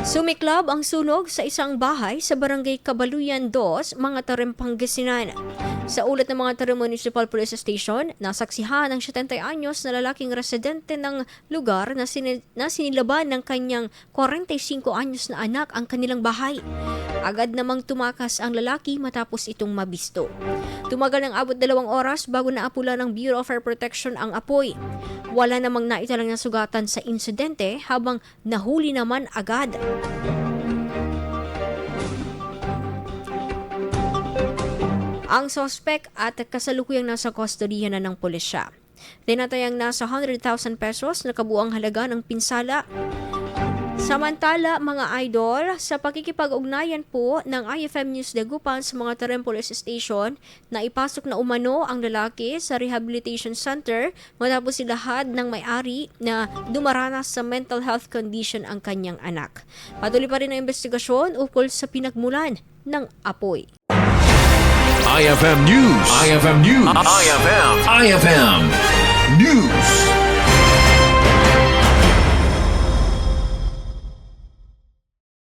Sumiklab ang sunog sa isang bahay sa barangay Kabaluyan 2, Mangatarem, Pangasinan. Sa ulat ng Mangatarem Municipal Police Station, nasaksihan ng 70 anyos na lalaking residente ng lugar na sinilaban ng kanyang 45 anyos na anak ang kanilang bahay. Agad namang tumakas ang lalaki matapos itong mabisto. Tumagal ng abot 2 oras bago naapula ng Bureau of Fire Protection ang apoy. Wala namang naitalang nasugatan sa insidente habang nahuli naman agad. Ang sospek at kasalukuyang nasa kustodiya na ng pulisya. Tinatayang nasa 100,000 pesos na kabuang halaga ng pinsala. Samantala, mga idol, sa pakikipag-ugnayan po ng IFM News Dagupan sa Mangatarem Police Station, na ipasok na umano ang lalaki sa Rehabilitation Center matapos silahad ng may-ari na dumaranas sa mental health condition ang kanyang anak. Patuloy pa rin ang investigasyon ukol sa pinagmulan ng apoy. IFM News. IFM News. IFM News.